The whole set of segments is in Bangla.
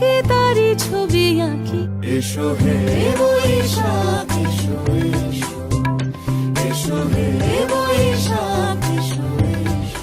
বুকে তারি ছবি আঁকি। এসো হে বৈশাখ এসো এসো, এসো হে বৈশাখ এসো এসো।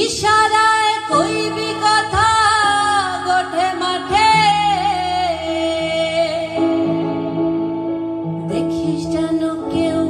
ইশারায় কইবি কথা গোঠে মাঠে, দেখিস যেন কেউ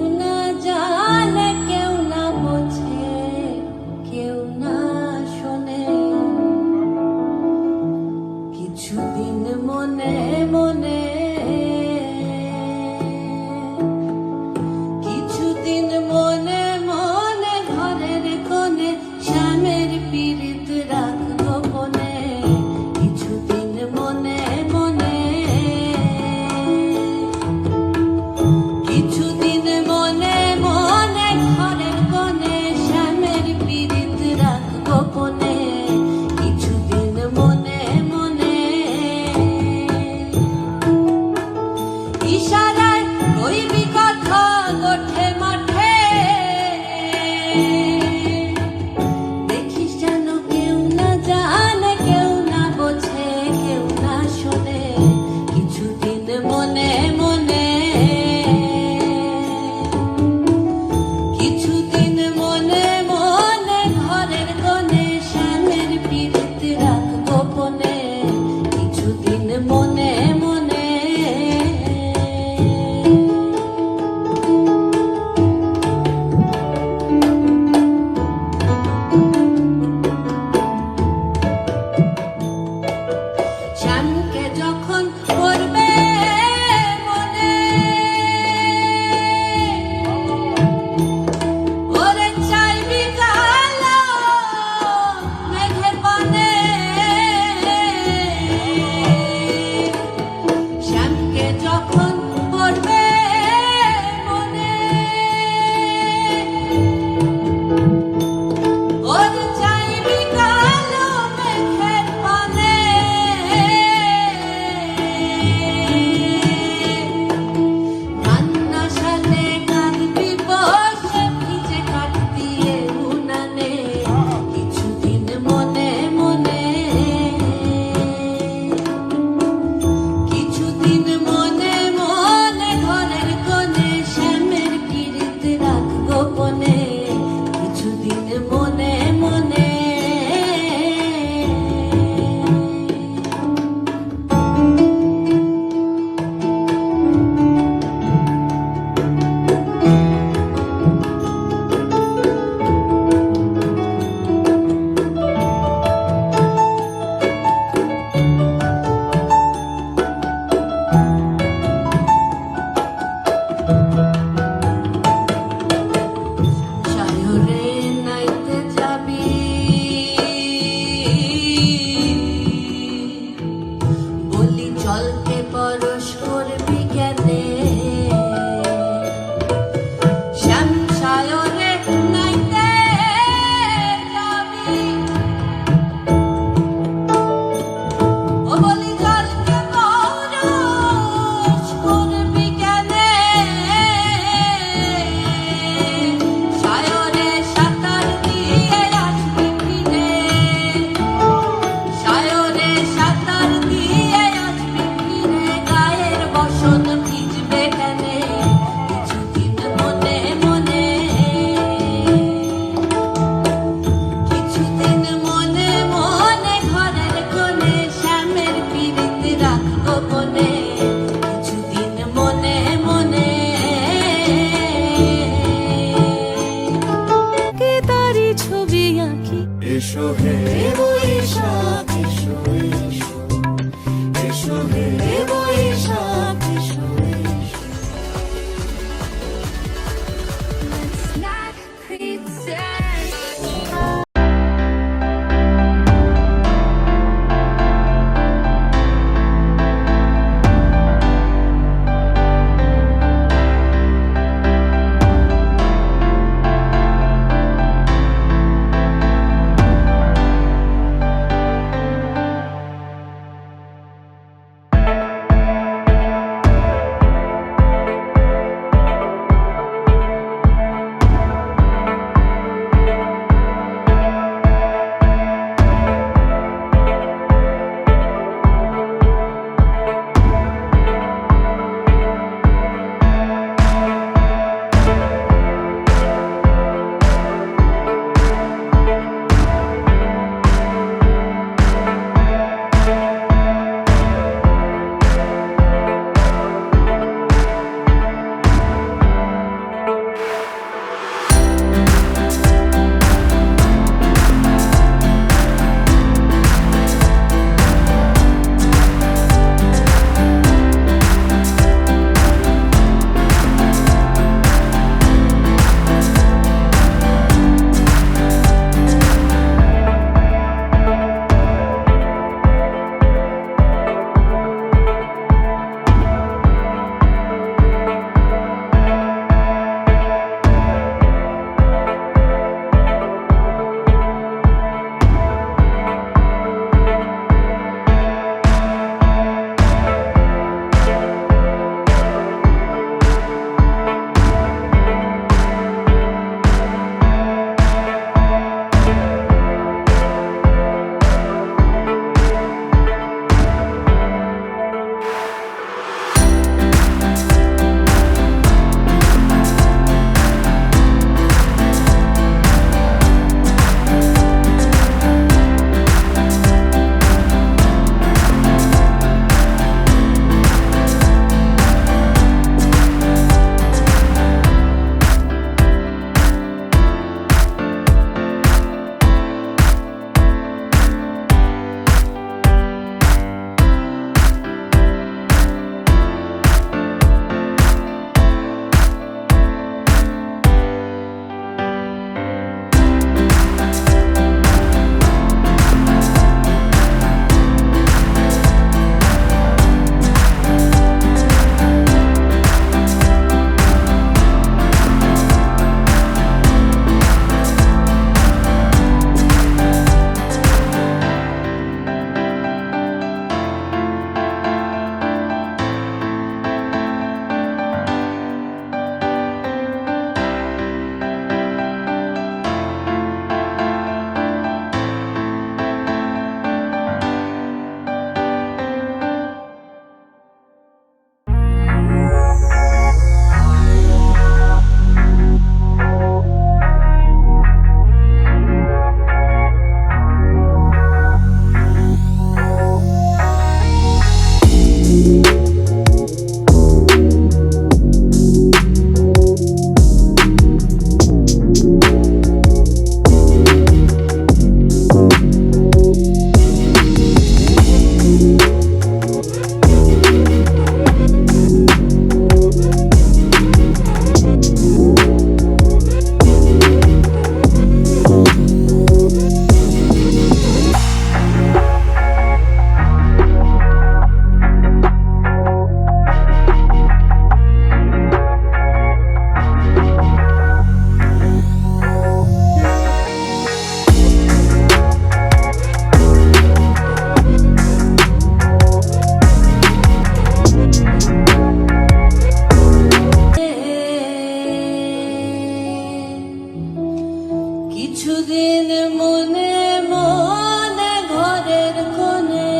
কিছুদিন মনে মনে ঘরের কোণে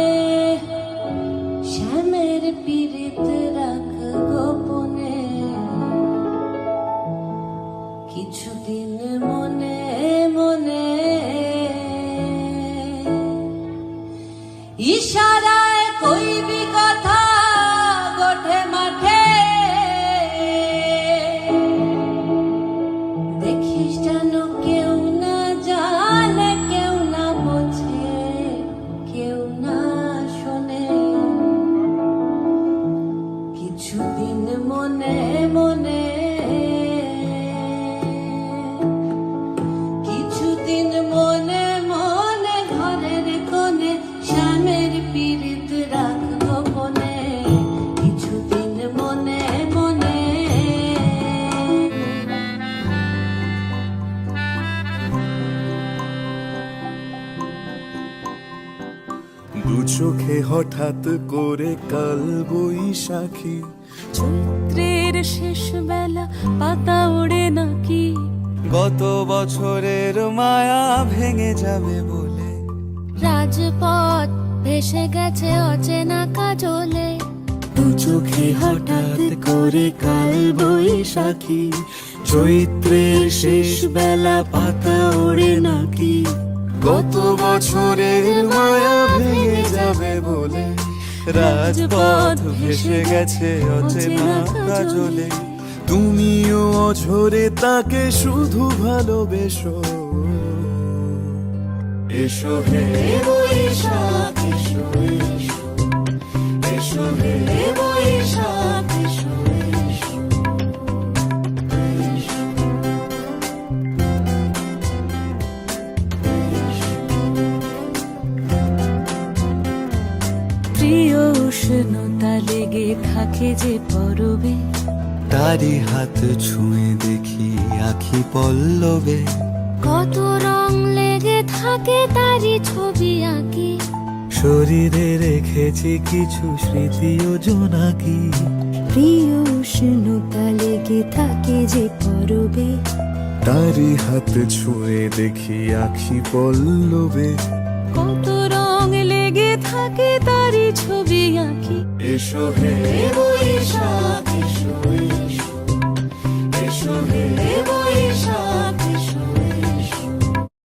শ্যামের পীড়িত রাখ গোপনে, কিছুদিন মনে মনে ইশারায় কইবি কথা গোঠে মাঠে, দেখিস যেন কেউ না জানে, কেউ না বোঝে, কেউ না শোনে, কিছুদিন মনে মনে, কিছুদিন মনে মনে ঘরের কোণে শ্যামের পীড়িত রাখ গোপনে, কিছুদিন মনে মনে। দু চোখে হঠাৎ করে কাল বৈশাখী, চৈত্রের শেষ বেলা পাতা ওড়ে নাকি, গত বছরের মায়া ভেঙে যাবে বলে, রাজপথ ভেসে গেছে অচেনা কাজলে, দু চোখে হঠাৎ করে কাল বৈশাখী, চৈত্রের শেষ বেলা পাতা ওড়ে নাকি, গত বছরের মায়া ভেঙে যাবে বলে, রাজপথ ভেসে গেছে অচেনা কাজলে, তুমিও অঝরে তাকে শুধু ভালোবেসো। এসো হে বৈশাখ এসো এসো, এসো হে বৈশাখ এসো এসো, এসো। প্রিয় উষ্ণতা লেগে থাকে যে পরবে, তারি হাত ছুঁয়ে দেখি আখি পল্লবে, কত রং লেগে থাকে তারই ছবি আঁকি, শরীরে রেখেছি কিছু স্মৃতি ও জোনাকি, প্রিয় উষ্ণতা লেগে থাকে যে পরবে, তারি হাত ছুঁয়ে দেখি আখি পল্লবে, কত রং লেগে থাকে তারই ছবি আঁকি, এসো হে বৈশাখ এসো এসো, এসো হে বৈশাখ।